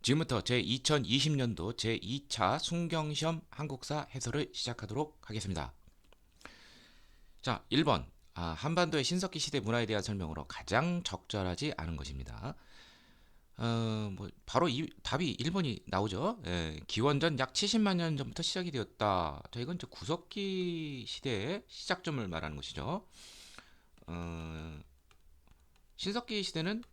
지금부터 제 2020년도 제2차 순경시험 한국사 해설을 시작하도록 하겠습니다. 자, 1번. 한반도의 신석기 시대 문화에 대한 설명으로 가장 적절하지 않은 것입니다. 바로 답이 1번이 나오죠. 예, 기원전 약 70만 년 전부터 시작이 되었다. 자, 이건 이제 구석기 시대의 시작점을 말하는 것이죠. 어, 신석기 시대는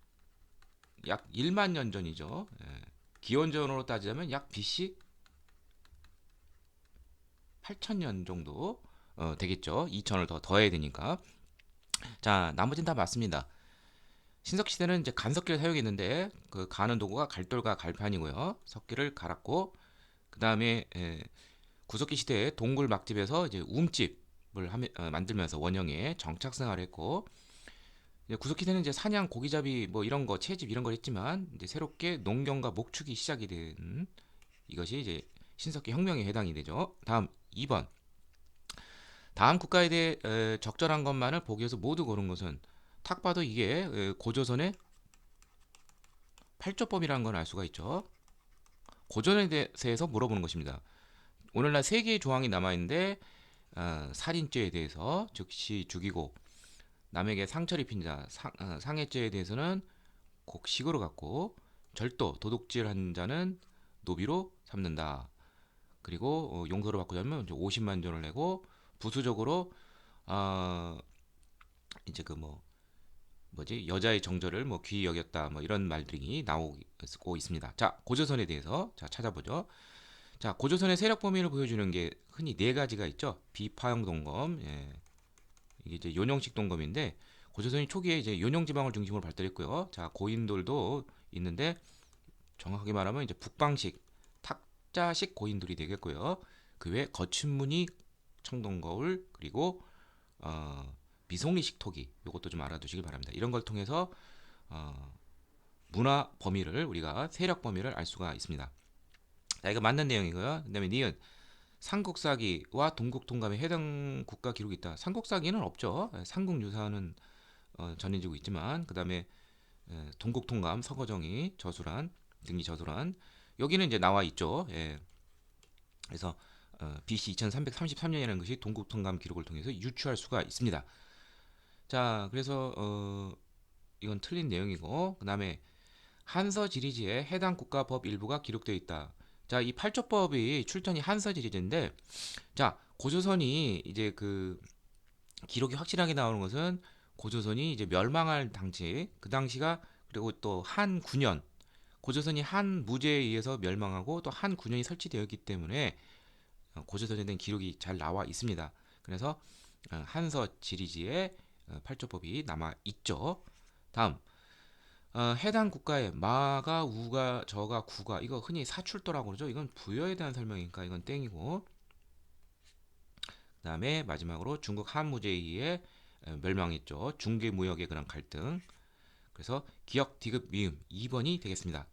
약 1만 년 전이죠. 예, 기원전으로 따지자면 약 BC 8,000년 정도 되겠죠. 2,000을 더 더해야 되니까. 자, 나머지는 다 맞습니다. 신석 시대는 이제 간석기를 사용했는데 그 가는 도구가 갈돌과 갈판이고요. 석기를 갈았고 그 다음에 구석기 시대에 동굴 막집에서 이제 움집을 만들면서 원형의 정착 생활을 했고 이제 구석기 때는 이제 사냥, 고기잡이 뭐 이런 거 채집 이런 걸 했지만 이제 새롭게 농경과 목축이 시작이 된 이것이 이제 신석기 혁명에 해당이 되죠. 다음 2번. 다음 국가에 대해 적절한 것만을 보기에서 모두 고른 것은 탁 봐도 이게 고조선의 팔조법이라는 걸 알 수가 있죠. 고전에 대해서 물어보는 것입니다. 오늘날 세 개의 조항이 남아있는데 살인죄에 대해서 즉시 죽이고 남에게 상처를 입힌 자 상해죄에 대해서는 곡식으로 갖고 절도 도둑질한 자는 노비로 삼는다. 그리고 용서를 받고자 하면 50만 전을 내고 부수적으로 어, 이제 그 뭐지 여자의 정절을 뭐 귀히 여겼다 뭐 이런 말들이 나오고 있습니다. 자, 고조선에 대해서 자 찾아보죠. 자, 고조선의 세력 범위를 보여주는 게 흔히 네 가지가 있죠. 비파형 동검, 이게 이제 요령식 동검인데 고조선이 초기에 이제 요령 지방을 중심으로 발달했고요. 자, 고인돌도 있는데 정확하게 말하면 이제 북방식 탁자식 고인돌이 되겠고요. 그 외 거친 무늬 청동거울 그리고 어, 미송리식 토기 이것도 좀 알아두시길 바랍니다. 이런 걸 통해서 어, 문화 범위를 우리가 세력 범위를 알 수가 있습니다. 자, 이거 맞는 내용이고요. 그다음에 니은 삼국사기와 동국통감에 해당 국가 기록이 있다. 삼국사기는 없죠. 삼국유사는 전해지고 있지만 그다음에 동국통감 서거정이 저술한 등기 저술한 여기는 이제 나와 있죠. 예. 그래서 BC 2333년이라는 것이 동국통감 기록을 통해서 유추할 수가 있습니다. 자, 그래서 이건 틀린 내용이고 그다음에 한서지리지에 해당 국가법 일부가 기록되어 있다. 자, 이 팔조법이 출전이 한서지리지인데 자, 고조선이 이제 그 기록이 확실하게 나오는 것은 고조선이 이제 멸망할 당시 그 당시가 그리고 또 한 9년 고조선이 한 무제에 의해서 멸망하고 또 한 9년이 설치되었기 때문에 고조선에 대한 기록이 잘 나와 있습니다. 그래서 한서 지리지에 팔조법이 남아 있죠. 다음 해당 국가의 마가 우가 저가 구가 이거 흔히 사출도라고 그러죠. 이건 부여에 대한 설명이니까 이건 땡이고 그다음에 마지막으로 중국 한무제에 의해 멸망했죠. 중개 무역의 그런 갈등. 그래서 기역 디귿 미음 2번이 되겠습니다.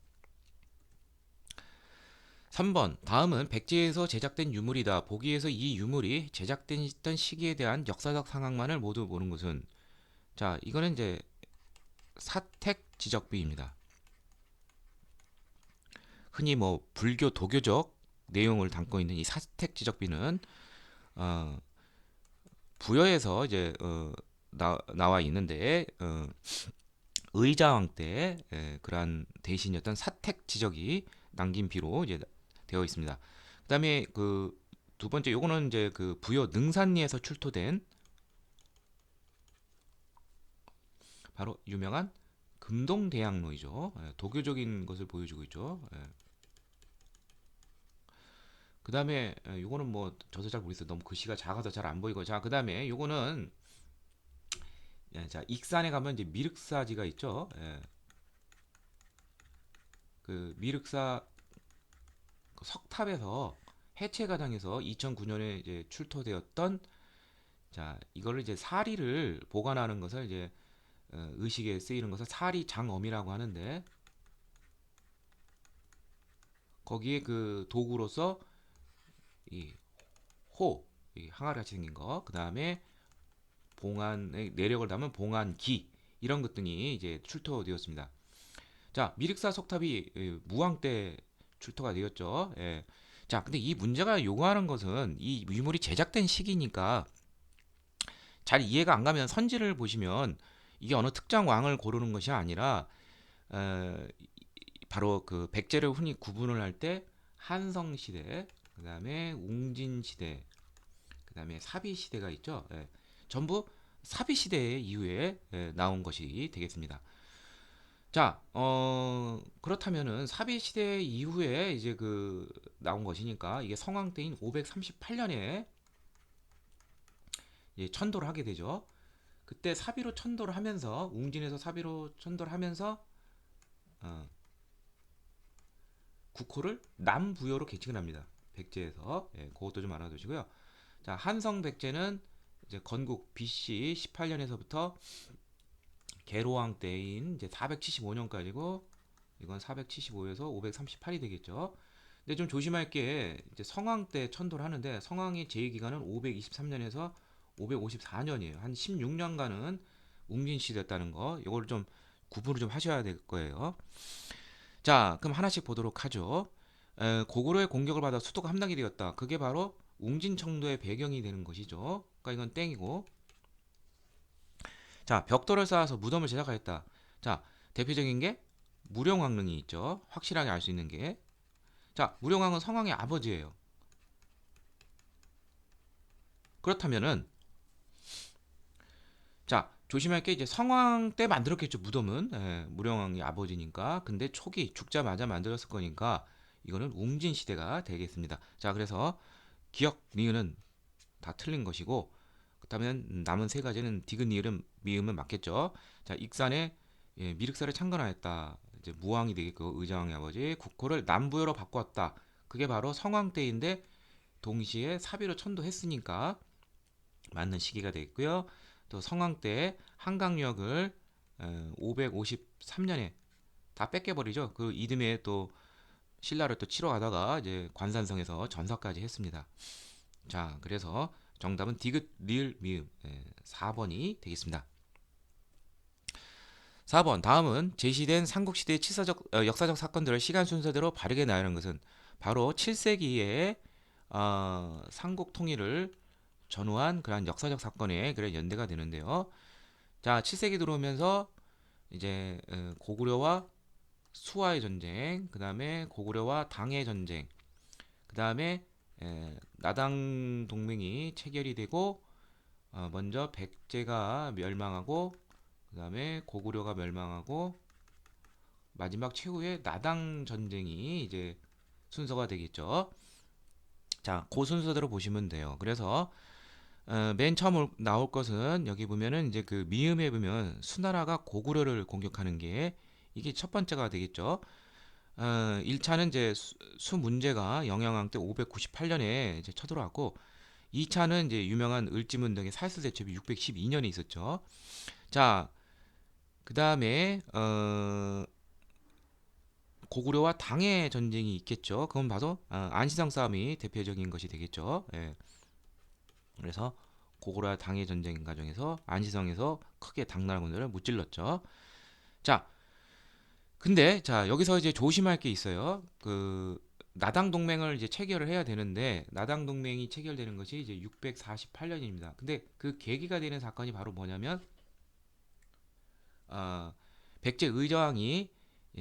3번 다음은 백제에서 제작된 유물이다. 보기에서 이 유물이 제작됐던 시기에 대한 역사적 상황만을 모두 보는 것은 자 이거는 이제 사택 지적비입니다. 흔히 뭐 불교 도교적 내용을 담고 있는 이 사택 지적비는 어, 부여에서 이제 나와 있는데 의자왕 때 그러한 대신이었던 사택 지적이 남긴 비로 이제 되어 있습니다. 그다음에 그 두 번째 요거는 이제 그 부여 능산리에서 출토된 바로 유명한 금동대학로이죠. 도교적인 것을 보여주고 있죠. 그다음에 요거는 뭐 저도 잘 모르겠어요. 너무 글씨가 작아서 잘 안 보이고 자 그다음에 요거는 자 익산에 가면 이제 미륵사지가 있죠. 그 미륵사 그 석탑에서 해체가당에서 2009년에 이제 출토되었던 자 이거를 이제 사리를 보관하는 것을 이제 의식에 쓰이는 것을 사리장엄이라고 하는데 거기에 그 도구로서 이 호, 이 항아리 같이 생긴 거, 그 다음에 봉안의 내력을 담은 봉안기 이런 것들이 이제 출토되었습니다. 자, 미륵사 석탑이 무왕 때 출토가 되었죠. 예. 자, 근데 이 문제가 요구하는 것은 이 유물이 제작된 시기니까 잘 이해가 안 가면 선지를 보시면 이게 어느 특정 왕을 고르는 것이 아니라 어, 바로 그 백제를 흔히 구분을 할 때 한성 시대, 그다음에 웅진 시대, 그다음에 사비 시대가 있죠. 예. 전부 사비 시대 이후에 나온 것이 되겠습니다. 자, 그렇다면은 사비 시대 이후에 이제 그 나온 것이니까 이게 성왕 때인 538년에 천도를 하게 되죠. 그때 사비로 천도를 하면서 웅진에서 사비로 천도를 하면서 어, 국호를 남부여로 개칭을 합니다. 백제에서 그것도 좀 알아두시고요. 자, 한성 백제는 이제 건국 BC 18년에서부터 계로왕 때인 이제 475년까지고 이건 475에서 538이 되겠죠. 근데 좀 조심할 게 이제 성왕 때 천도를 하는데 성왕의 제위 기간은 523년에서 554년이에요. 한 16년간은 웅진시됐다는 거. 이걸 좀 구분을 좀 하셔야 될 거예요. 자, 그럼 하나씩 보도록 하죠. 고구려의 공격을 받아 수도가 함락이 되었다. 그게 바로 웅진청도의 배경이 되는 것이죠. 그러니까 이건 땡이고. 자, 벽돌을 쌓아서 무덤을 제작하였다. 자, 대표적인 게 무령왕릉이 있죠. 확실하게 알 수 있는 게. 자, 무령왕은 성왕의 아버지예요. 그렇다면은 자, 조심할 게 이제 성왕 때 만들었겠죠, 무덤은. 무령왕이 아버지니까. 근데 초기 죽자마자 만들었을 거니까 이거는 웅진 시대가 되겠습니다. 자, 그래서 기역 니은은 다 틀린 것이고 그렇다면 남은 세 가지는 디귿 니은 미음은 맞겠죠. 자, 익산에 미륵사를 창건하였다. 이제 무왕이 되겠고 의정왕의 아버지 국호를 남부여로 바꾸었다. 그게 바로 성왕 때인데 동시에 사비로 천도했으니까 맞는 시기가 되겠고요. 또 성왕 때 한강역을 553년에 다 뺏겨버리죠. 그 이듬해 또 신라를 또 치러 가다가 이제 관산성에서 전사까지 했습니다. 자, 그래서 정답은 디귿 리을 미음 4번이 되겠습니다. 4번 다음은 제시된 삼국시대의 역사적 사건들을 시간 순서대로 바르게 나열한 것은 바로 7세기의 삼국 통일을 전후한 그러한 역사적 사건에 그래 연대가 되는데요. 자, 7세기 들어오면서 이제 고구려와 수화의 전쟁, 그 다음에 고구려와 당의 전쟁, 그 다음에 나당 동맹이 체결이 되고 먼저 백제가 멸망하고 그 다음에 고구려가 멸망하고 마지막 최후의 나당 전쟁이 이제 순서가 되겠죠. 자, 그 순서대로 보시면 돼요. 그래서 맨 처음 나올 것은 여기 보면은 이제 그 미음에 보면 수나라가 고구려를 공격하는 게 이게 첫 번째가 되겠죠. 1차는 이제 수 문제가 영영왕 때 598년에 이제 쳐들어왔고 2차는 이제 유명한 을지문 등의 살수 대첩이 612년에 있었죠. 자, 그다음에 고구려와 당의 전쟁이 있겠죠. 그건 봐도 안시성 싸움이 대표적인 것이 되겠죠. 예. 그래서 고구려와 당의 전쟁 과정에서 안시성에서 크게 당나라군들을 무찔렀죠. 자, 근데 자 여기서 이제 조심할 게 있어요. 그 나당 동맹을 이제 체결을 해야 되는데 나당 동맹이 체결되는 것이 이제 648년입니다. 근데 그 계기가 되는 사건이 바로 뭐냐면 어, 백제 의저항이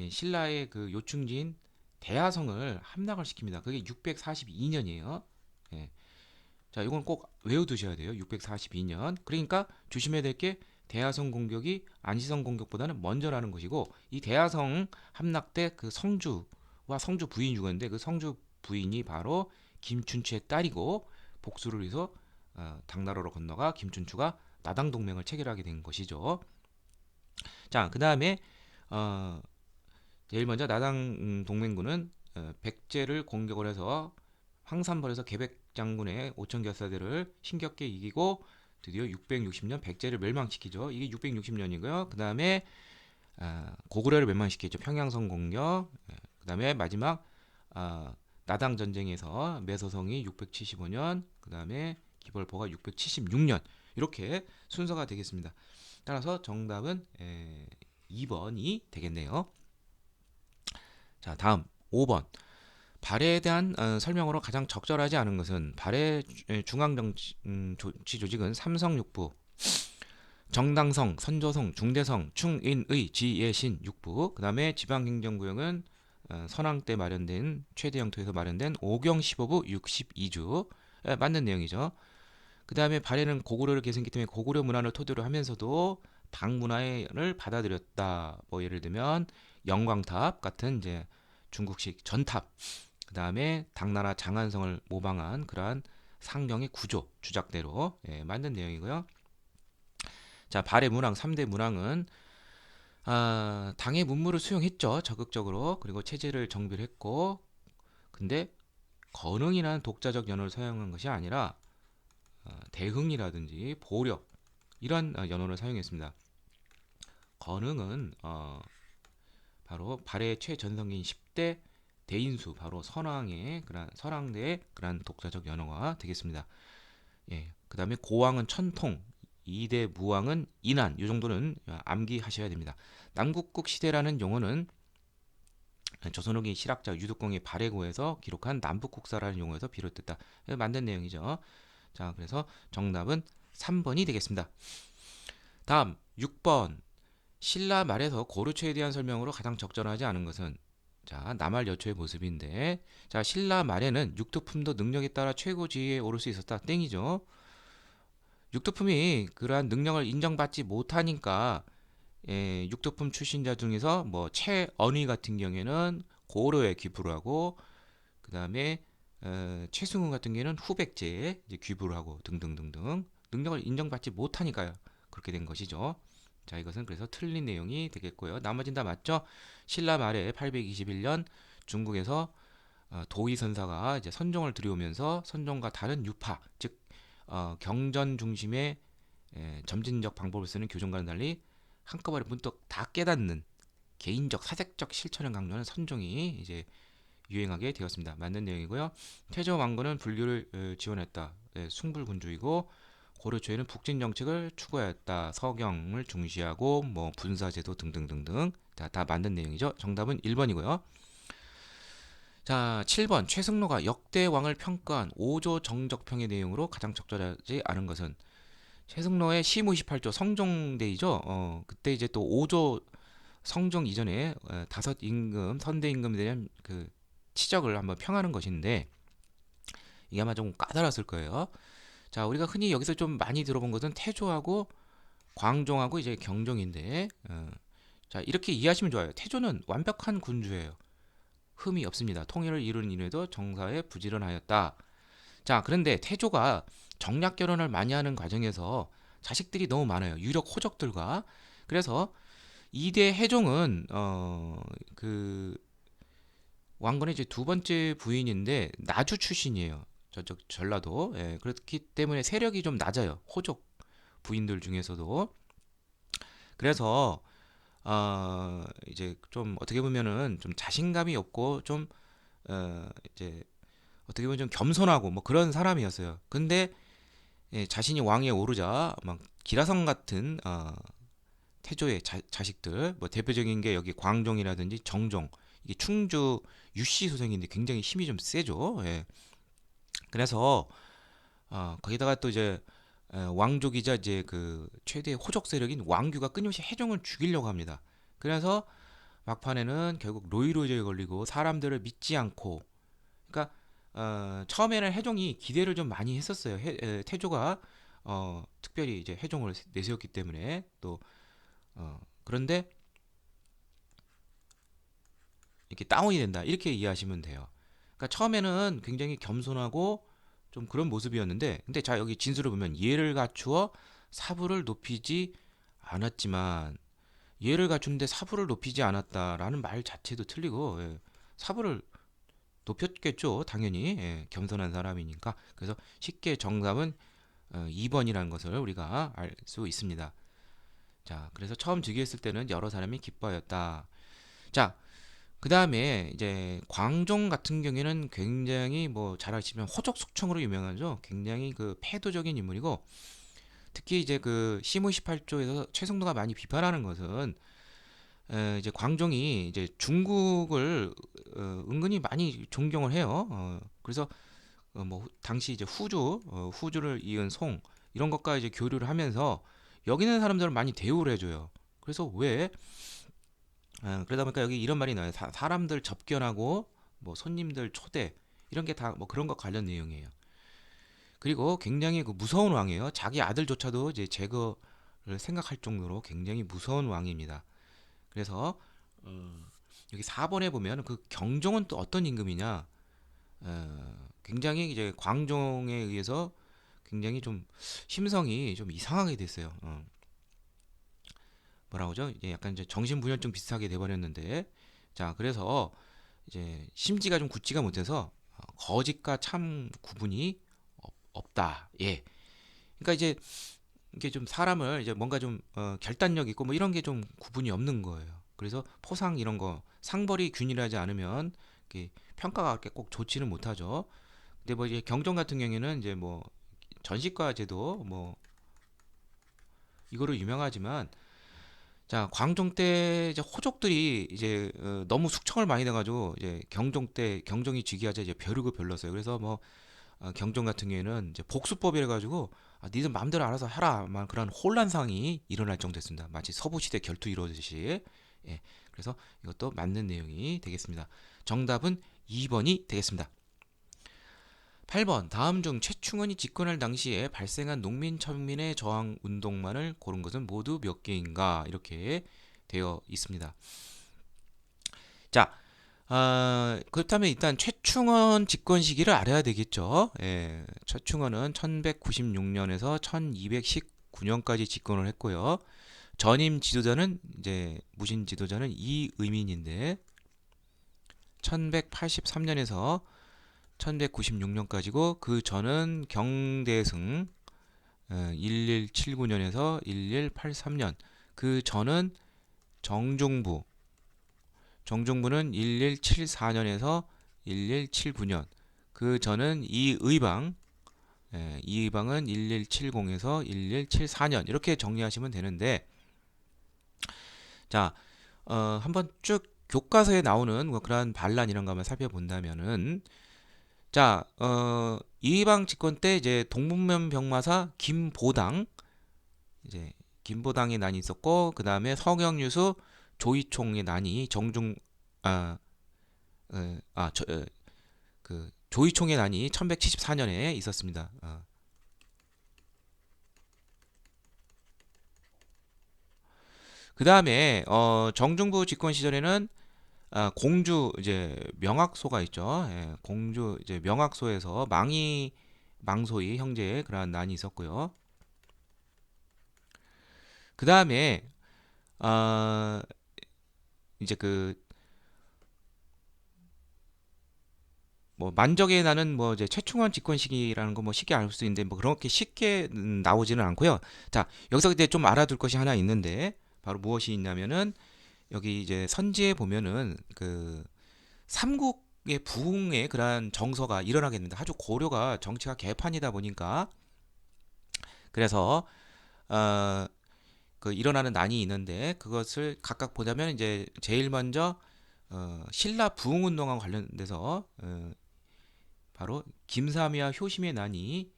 신라의 그 요충지인 대하성을 함락을 시킵니다. 그게 642년이에요. 예. 자, 이건 꼭 외워두셔야 돼요. 642년. 그러니까 조심해야 될 게 대하성 공격이 안시성 공격보다는 먼저라는 것이고 이 대하성 함락 때 그 성주와 성주 부인이 죽었는데 그 성주 부인이 바로 김춘추의 딸이고 복수를 해서 당나라로 건너가 김춘추가 나당 동맹을 체결하게 된 것이죠. 자, 그 다음에 어, 제일 먼저 나당 동맹군은 백제를 공격을 해서 황산벌에서 계백 장군의 5천 결사대를 힘겹게 이기고 드디어 660년 백제를 멸망시키죠. 이게 660년이고요. 그 다음에 고구려를 멸망시켰죠. 평양성 공격. 그 다음에 마지막 나당 전쟁에서 매서성이 675년, 그 다음에 기벌포가 676년 이렇게 순서가 되겠습니다. 따라서 정답은 2번이 되겠네요. 자, 다음 5번. 발해에 대한 설명으로 가장 적절하지 않은 것은 발해 중앙정치 조직은 삼성육부, 정당성, 선조성, 중대성, 충인의, 지예신 육부. 그다음에 지방행정구역은 선왕 때 마련된 최대 영토에서 마련된 오경 15부 62주. 맞는 내용이죠. 그다음에 발해는 고구려를 계승했기 때문에 고구려 문화를 토대로 하면서도 당 문화를 받아들였다. 뭐 예를 들면 영광탑 같은 이제 중국식 전탑. 그다음에 당나라 장안성을 모방한 그러한 상경의 구조 주작대로 만든 내용이고요. 자, 발해 문항 3대 문항은 당의 문물을 수용했죠. 적극적으로. 그리고 체제를 정비를 했고 근데 건흥이라는 독자적 연어를 사용한 것이 아니라 대흥이라든지 보력 이런 연어를 사용했습니다. 건흥은 바로 발해의 최전성기인 10대 대인수 바로 선왕의 그런 선왕대의 그런 독자적 연어가 되겠습니다. 예. 그다음에 고왕은 천통, 2대 무왕은 인안. 이 정도는 암기하셔야 됩니다. 남국국 시대라는 용어는 조선 후기 실학자 유득공의 발해고에서 기록한 남북국사라는 용어에서 비롯됐다. 만든 내용이죠. 자, 그래서 정답은 3번이 되겠습니다. 다음 6번. 신라 말에서 고르초에 대한 설명으로 가장 적절하지 않은 것은 자, 남할 여초의 모습인데 자, 신라 말에는 육두품도 능력에 따라 최고 지위에 오를 수 있었다. 땡이죠. 육두품이 그러한 능력을 인정받지 못하니까 육두품 출신자 중에서 뭐 최언의 같은 경우에는 고려에 귀부를 하고 그다음에 최승훈 같은 경우에는 후백제에 이제 귀부를 하고 등등등등 능력을 인정받지 못하니까요. 그렇게 된 것이죠. 자, 이것은 그래서 틀린 내용이 되겠고요. 나머진 다 맞죠? 신라 말에 821년 중국에서 도의선사가 이제 선종을 들여오면서 선종과 다른 유파, 즉 경전 중심의 점진적 방법을 쓰는 교정과는 달리 한꺼번에 문득 다 깨닫는 개인적 사색적 실천을 강조하는 선종이 이제 유행하게 되었습니다. 맞는 내용이고요. 태조 왕건은 분류를 지원했다. 숭불군주이고 고려 초에는 북진 정책을 추구하였다. 서경을 중시하고 뭐 분사제도 등등등등 다 맞는 내용이죠. 정답은 1번이고요. 자, 7번 최승로가 역대 왕을 평가한 5조 정적평의 내용으로 가장 적절하지 않은 것은 최승로의 시무 28조 성종대이죠. 그때 이제 또 5조 성종 이전에 다섯 임금 선대 임금에 대한 그 치적을 한번 평하는 것인데 이게 아마 좀 까다로웠을 거예요. 자, 우리가 흔히 여기서 좀 많이 들어본 것은 태조하고 광종하고 이제 경종인데 자, 이렇게 이해하시면 좋아요. 태조는 완벽한 군주예요. 흠이 없습니다. 통일을 이룬 이래도 정사에 부지런하였다. 자, 그런데 태조가 정략 결혼을 많이 하는 과정에서 자식들이 너무 많아요. 유력 호족들과. 그래서 2대 해종은 그 왕건의 이제 두 번째 부인인데 나주 출신이에요. 저쪽 전라도. 예, 그렇기 때문에 세력이 좀 낮아요. 호족 부인들 중에서도. 그래서 이제 좀 어떻게 보면은 좀 자신감이 없고 좀 이제 어떻게 보면 좀 겸손하고 뭐 그런 사람이었어요. 근데 자신이 왕위에 오르자 막 기라성 같은 태조의 자식들 뭐 대표적인 게 여기 광종이라든지 정종 이게 충주 유씨 소생인데 굉장히 힘이 좀 세죠. 예. 그래서 거기다가 또 이제 왕족이자 이제 그 최대 호족 세력인 왕규가 끊임없이 해종을 죽이려고 합니다. 그래서 막판에는 결국 로이로제에 걸리고 사람들을 믿지 않고 그러니까 처음에는 해종이 기대를 좀 많이 했었어요. 태조가 특별히 이제 해종을 내세웠기 때문에 또 그런데 이렇게 다운이 된다 이렇게 이해하시면 돼요. 그러니까 처음에는 굉장히 겸손하고 좀 그런 모습이었는데 근데 자 여기 진술을 보면 예를 갖추어 사부를 높이지 않았지만 예를 갖추는데 사부를 높이지 않았다라는 말 자체도 틀리고 사부를 높였겠죠 당연히 겸손한 사람이니까 그래서 쉽게 정답은 2번이라는 것을 우리가 알 수 있습니다. 자 그래서 처음 즉위했을 때는 여러 사람이 기뻐하였다. 자 그 다음에 이제 광종 같은 경우에는 굉장히 뭐 잘 아시면 호적 숙청으로 유명하죠. 굉장히 그 패도적인 인물이고 특히 이제 그 시무 18조에서 최승도가 많이 비판하는 것은 이제 광종이 이제 중국을 은근히 많이 존경을 해요. 그래서 뭐 당시 이제 후주를 이은 송 이런 것과 이제 교류를 하면서 여기 있는 사람들을 많이 대우를 해줘요. 그래서 왜 그러다 보니까 여기 이런 말이 나와요. 사람들 접견하고 뭐 손님들 초대 이런 게 다 뭐 그런 거 관련 내용이에요. 그리고 굉장히 그 무서운 왕이에요. 자기 아들조차도 이제 제거를 생각할 정도로 굉장히 무서운 왕입니다. 그래서 여기 4번에 보면 그 경종은 또 어떤 임금이냐? 굉장히 이제 광종에 의해서 굉장히 좀 심성이 좀 이상하게 됐어요. 뭐라고 하죠? 이제 약간 이제 정신분열증 비슷하게 돼버렸는데, 자 그래서 이제 심지가 좀 굳지가 못해서 거짓과 참 구분이 없다. 예. 그러니까 이제 이게 좀 사람을 이제 뭔가 좀 결단력 있고 뭐 이런 게 좀 구분이 없는 거예요. 그래서 포상 이런 거 상벌이 균일하지 않으면 이렇게 평가가 그렇게 꼭 좋지는 못하죠. 근데 뭐 이제 경종 같은 경우에는 이제 뭐 전시과 제도 뭐 이거로 유명하지만 자 광종 때 이제 호족들이 이제 너무 숙청을 많이 돼가지고 이제 경종 때 경종이 즉위하자 이제 벼르고 별렀어요. 그래서 뭐 경종 같은 경우에는 이제 복수법이라 가지고 니들 마음대로 알아서 해라 막 그런 혼란상이 일어날 정도였습니다. 마치 서부 시대 결투 이루어지듯이. 예. 그래서 이것도 맞는 내용이 되겠습니다. 정답은 2번이 되겠습니다. 8번 다음 중 최충원이 집권할 당시에 발생한 농민 천민의 저항 운동만을 고른 것은 모두 몇 개인가 이렇게 되어 있습니다. 자, 그렇다면 일단 최충원 집권 시기를 알아야 되겠죠. 예, 최충원은 1196년에서 1219년까지 집권을 했고요. 전임 지도자는 이제 무신 지도자는 이의민인데 1183년에서 1196년까지고 그 전은 경대승 1179년에서 1183년 그 전은 정종부 정종부는 1174년에서 1179년 그 전은 이의방 이의방은 1170에서 1174년 이렇게 정리하시면 되는데 자 한번 쭉 교과서에 나오는 뭐 그러한 반란 이런 거 한번 살펴본다면은 자, 이의방 집권 때 이제 동문면 병마사 김보당 이제 김보당의 난이 있었고 그 다음에 성형유수 조이총의 난이 정중 아, 그 조이총의 난이 1174년에 있었습니다. 그 다음에 정중부 집권 시절에는 공주 이제 명학소가 있죠. 예, 공주 이제 명학소에서 망소의 형제의 그러한 난이 있었고요. 그 다음에 어, 이제 그 뭐 만적의 난은 뭐 이제 최충원 집권 시기라는 거 뭐 쉽게 알 수 있는데 뭐 그렇게 쉽게 나오지는 않고요. 자 여기서 이제 좀 알아둘 것이 하나 있는데 바로 무엇이 있냐면은 여기 이제 선지에 보면은 그 삼국의 부흥의 그러한 정서가 일어나겠는데 아주 고려가 정치가 개판이다 보니까 그래서 어, 그 일어나는 난이 있는데 그것을 각각 보자면 이제 제일 먼저 신라 부흥 운동과 관련돼서 바로 김삼이와 효심의 난이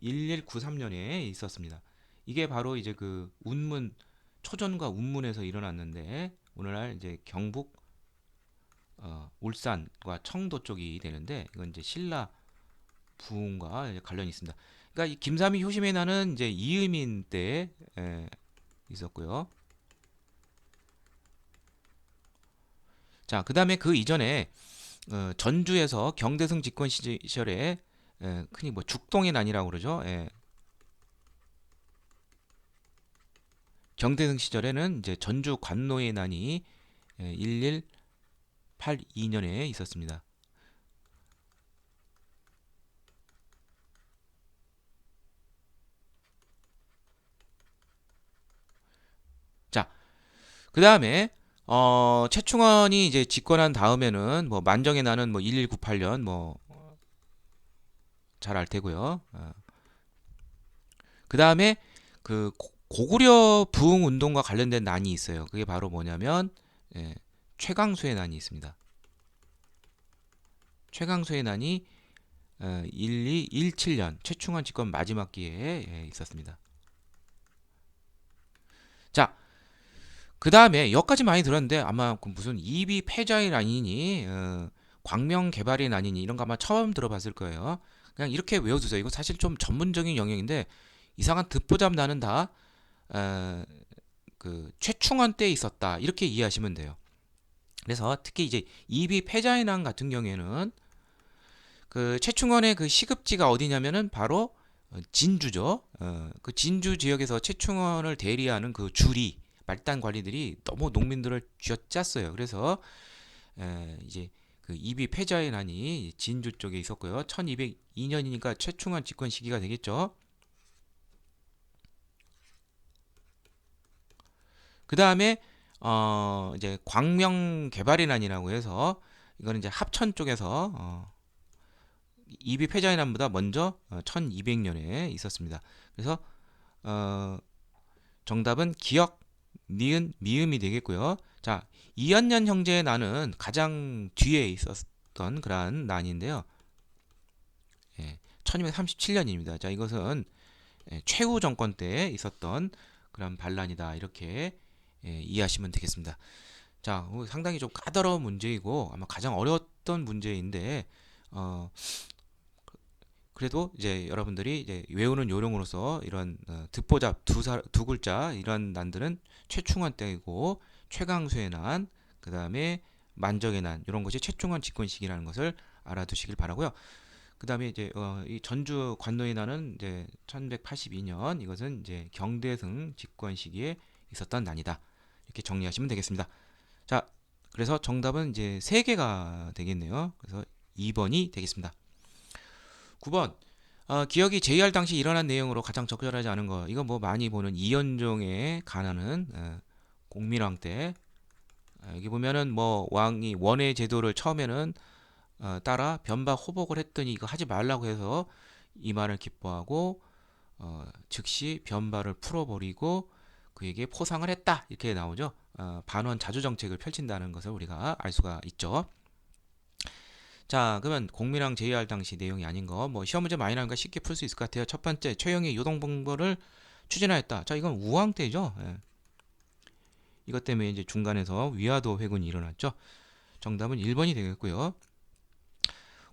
1193년에 있었습니다. 이게 바로 이제 그 운문 초전과 운문에서 일어났는데 오늘날 이제 경북 울산과 청도 쪽이 되는데 이건 이제 신라 부흥과 관련이 있습니다. 그러니까 이 김삼이 효심의 난은 이제 이의민 때 있었고요. 자, 그다음에 그 이전에 전주에서 경대승 집권 시절에 흔히 뭐 죽동의 난이라고 그러죠. 경대승 시절에는 이제 전주 관노의 난이 1182년에 있었습니다. 자, 그다음에 최충원이 이제 집권한 다음에는 뭐 만정의 난은 뭐 1198년 뭐 잘 알 테고요. 그다음에 그 고구려 부흥 운동과 관련된 난이 있어요. 그게 바로 뭐냐면 예, 최강수의 난이 있습니다. 최강수의 난이 1217년 최충원 집권 마지막 기회에 있었습니다. 자, 그 다음에 여기까지 많이 들었는데 아마 그 무슨 이비 패자의 난이니 광명 개발의 난이니 이런 거 아마 처음 들어봤을 거예요. 그냥 이렇게 외워두세요. 이거 사실 좀 전문적인 영역인데 이상한 듣보잡 나는 다 그 최충원 때 있었다 이렇게 이해하시면 돼요. 그래서 특히 이제 이비 패자의 난 같은 경우에는 그 최충원의 그 시급지가 어디냐면은 바로 진주죠. 그 진주 지역에서 최충원을 대리하는 그 주리 말단 관리들이 너무 농민들을 쥐어짰어요. 그래서 이제 그 이비 패자의 난이 진주 쪽에 있었고요. 1202년이니까 최충원 집권 시기가 되겠죠. 그 다음에 이제 광명 개발의 난이라고 해서 이거는 이제 합천 쪽에서 이비 패자의 난보다 먼저 1200년에 있었습니다. 그래서 정답은 기역, 니은, 미음이 되겠고요. 자, 이연년 형제의 난은 가장 뒤에 있었던 그러한 난인데요. 1237년입니다. 자, 이것은 최후 정권 때 있었던 그런 반란이다. 이렇게 이해하시면 되겠습니다. 자, 상당히 좀 까다로운 문제이고 아마 가장 어려웠던 문제인데 그래도 이제 여러분들이 이제 외우는 요령으로서 이런 듣보잡 두 글자 이런 난들은 최충원 때이고 최강수의 난, 그 다음에 만적의 난 이런 것이 최충원 집권 시기라는 것을 알아두시길 바라고요. 그 다음에 이제 이 전주 관노의 난은 이제 1182년 이것은 이제 경대승 집권 시기에 있었던 난이다. 이렇게 정리하시면 되겠습니다. 자, 그래서 정답은 이제 세 개가 되겠네요. 그래서 2번이 되겠습니다. 9번 기억이 JR 당시 일어난 내용으로 가장 적절하지 않은 거 이거 뭐 많이 보는 이연종에 관하는 공민왕 때 여기 보면은 뭐 왕이 원의 제도를 처음에는 따라 변박 호복을 했더니 이거 하지 말라고 해서 이 말을 기뻐하고 즉시 변발을 풀어버리고 그에게 포상을 했다 이렇게 나오죠. 반원 자주 정책을 펼친다는 것을 우리가 알 수가 있죠. 자, 그러면 공민왕 제의할 당시 내용이 아닌 거, 뭐 시험 문제 많이 나오니까 쉽게 풀 수 있을 것 같아요. 첫 번째, 최영의 요동봉벌을 추진하였다. 자, 이건 우왕 때죠. 이것 때문에 이제 중간에서 위화도 회군이 일어났죠. 정답은 1번이 되겠고요.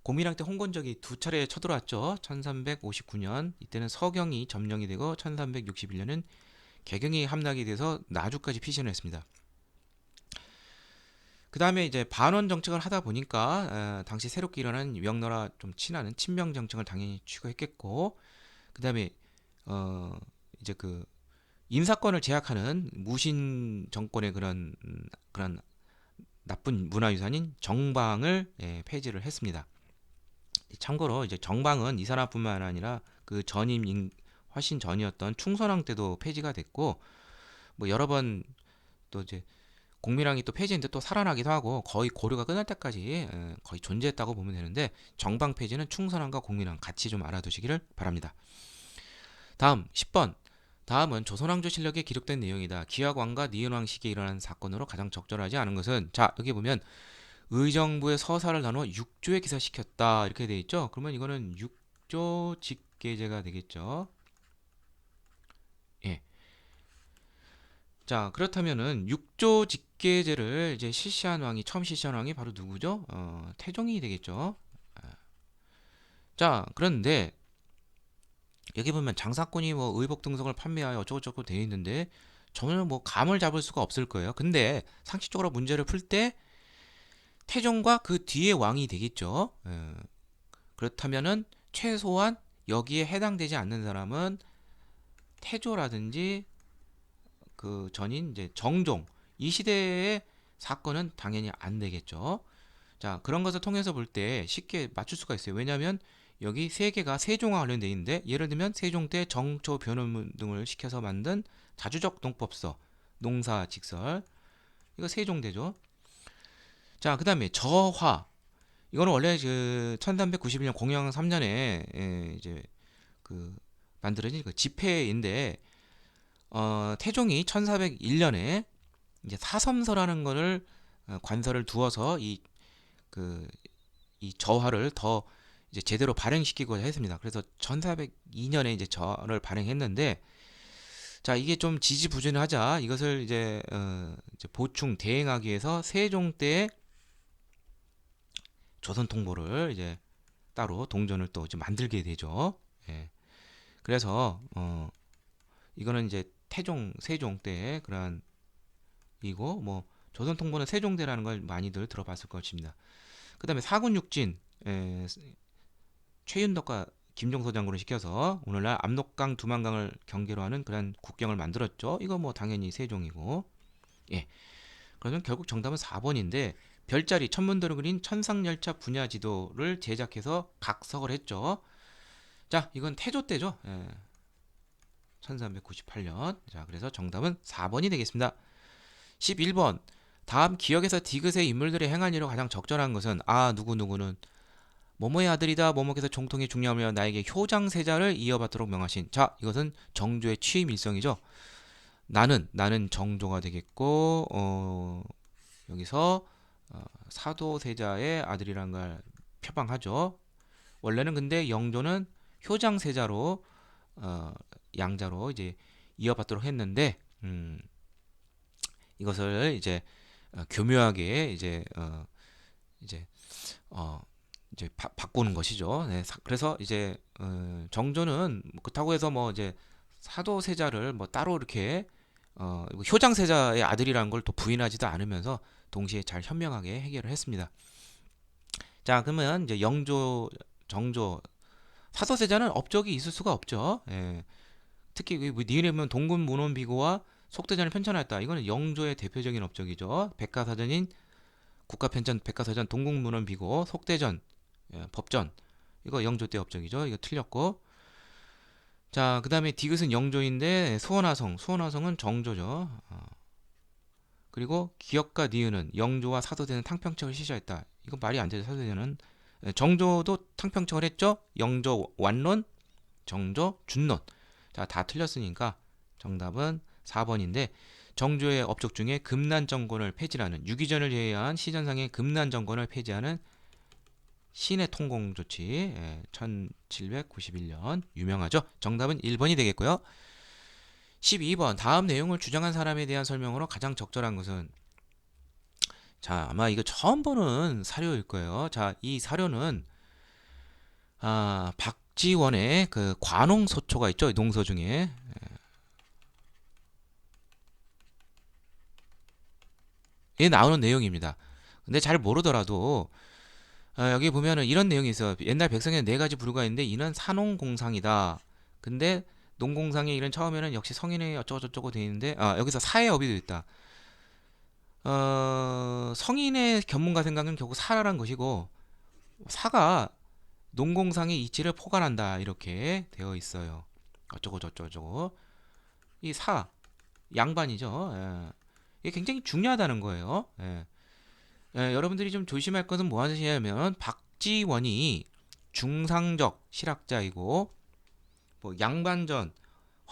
공민왕 때 홍건적이 두 차례 쳐들어왔죠. 1359년 이때는 서경이 점령이 되고 1361년은 개경이 함락이 돼서 나주까지 피신을 했습니다. 그 다음에 이제 반원 정책을 하다 보니까 당시 새롭게 일어난 명나라 좀 친하는 친명 정책을 당연히 취급했겠고, 그 다음에 이제 그 인사권을 제약하는 무신 정권의 그런 나쁜 문화유산인 정방을 폐지를 했습니다. 참고로 이제 정방은 이 사람뿐만 아니라 그 전임 훨씬 전이었던 충선왕 때도 폐지가 됐고, 뭐 여러 번 또 이제 공민왕이 또 폐지했는데 또 살아나기도 하고 거의 고려가 끝날 때까지 거의 존재했다고 보면 되는데 정방 폐지는 충선왕과 공민왕 같이 좀 알아두시기를 바랍니다. 다음 10번. 다음은 조선왕조 실력에 기록된 내용이다. 기약왕과 니은왕 시기에 일어난 사건으로 가장 적절하지 않은 것은 자 여기 보면 의정부의 서사를 나누어 6조에 기사시켰다 이렇게 돼 있죠. 그러면 이거는 6조 직계제가 되겠죠. 예. 자, 그렇다면은 6조 직계제를 이제 처음 실시한 왕이 바로 누구죠? 태종이 되겠죠. 자, 그런데 여기 보면 장사꾼이 뭐 의복 등석을 판매하여 어쩌고저쩌고 되어 있는데 전혀 뭐 감을 잡을 수가 없을 거예요. 근데 상식적으로 문제를 풀 때 태종과 그 뒤에 왕이 되겠죠. 그렇다면은 최소한 여기에 해당되지 않는 사람은 태조라든지 그 전인 이제 정종 이 시대의 사건은 당연히 안 되겠죠. 자, 그런 것을 통해서 볼 때 쉽게 맞출 수가 있어요. 왜냐하면 여기 세 개가 세종과 관련돼 있는데 예를 들면 세종 때 정초 변호문 등을 시켜서 만든 자주적 농법서, 농사직설 이거 세종대죠. 자, 그다음에 저화 이거는 원래 그 1391년 공영 3년에 이제 그 만들어진 그 지폐인데 태종이 1401년에 이제 사섬서라는 거를 관서를 두어서 그 이 저화를 더 이제 제대로 발행시키고자 했습니다. 그래서 1402년에 이제 저를 발행했는데, 자, 이게 좀 지지부진하자 이것을 이제 보충 대행하기 위해서 세종 때 조선통보를 이제 따로 동전을 또 이제 만들게 되죠. 예. 그래서 이거는 이제 세종 때 그러한 이고, 뭐 조선통보는 세종대라는 걸 많이들 들어봤을 것입니다. 그다음에 사군육진, 최윤덕과 김종서 장군을 시켜서 오늘날 압록강 두만강을 경계로 하는 그런 국경을 만들었죠. 이거 뭐 당연히 세종이고. 예. 그러면 결국 정답은 4번인데, 별자리 천문도를 그린 천상열차 분야 지도를 제작해서 각석을 했죠. 자, 이건 태조 때죠. 예. 1398년. 자, 그래서 정답은 4번이 되겠습니다. 11번. 다음 기억에서 디귿의 인물들이 행한 일로 가장 적절한 것은 누구누구는 뭐뭐의 아들이다. 뭐뭐께서 종통이 중요하며 나에게 효장세자를 이어받도록 명하신. 자, 이것은 정조의 취임 일성이죠. 나는 정조가 되겠고, 여기서 사도세자의 아들이란 걸 표방하죠. 원래는 근데 영조는 효장세자로 양자로 이제 이어받도록 했는데, 이것을 이제 교묘하게 이제 바꾸는 것이죠. 네, 그래서 이제 정조는 그렇다고 해서 뭐 이제 사도세자를 뭐 따로 이렇게 효장세자의 아들이라는 걸 또 부인하지도 않으면서 동시에 잘 현명하게 해결을 했습니다. 자, 그러면 이제 정조, 사도세자는 업적이 있을 수가 없죠. 예. 특히 니은에 보면 동군 문헌비고와 속대전을 편찬하였다. 이거는 영조의 대표적인 업적이죠. 백과사전인 국가편찬 백과사전 동국문헌비고 속대전, 법전, 이거 영조 때 업적이죠. 이거 틀렸고. 자, 그 다음에 디귿은 영조인데 수원화성은 정조죠. 그리고 기역과 니은은 영조와 사도세자는 탕평책을 시시했다. 이거 말이 안 되죠. 사도세자는 정조도 탕평책을 했죠. 영조 완론, 정조 준론. 자, 다 틀렸으니까 정답은 4번인데, 정조의 업적 중에 금난정권을 폐지하는, 유기전을 제외한 시전상의 금난정권을 폐지하는 신의 통공조치, 1791년 유명하죠. 정답은 1번이 되겠고요. 12번. 다음 내용을 주장한 사람에 대한 설명으로 가장 적절한 것은. 자, 아마 이거 처음 보는 사료일 거예요. 자, 이 사료는 박지원의 그 관홍소초가 있죠. 농서 중에. 에 나오는 내용입니다. 근데 잘 모르더라도 여기 보면은 이런 내용이 있어요. 옛날 백성에는 네 가지 부류가 있는데 이는 산농공상이다. 근데 농공상의 일은 처음에는 역시 성인의 어쩌고저쩌고 돼 있는데, 여기서 사의 어비도 있다. 성인의 견문과 생각은 결국 사라란 것이고, 사가 농공상의 이치를 포괄한다 이렇게 되어 있어요. 어쩌고저쩌고. 이 사, 양반이죠. 예. 이게 굉장히 중요하다는 거예요. 예. 여러분들이 좀 조심할 것은 뭐 하시냐면, 박지원이 중상적 실학자이고, 뭐 양반전,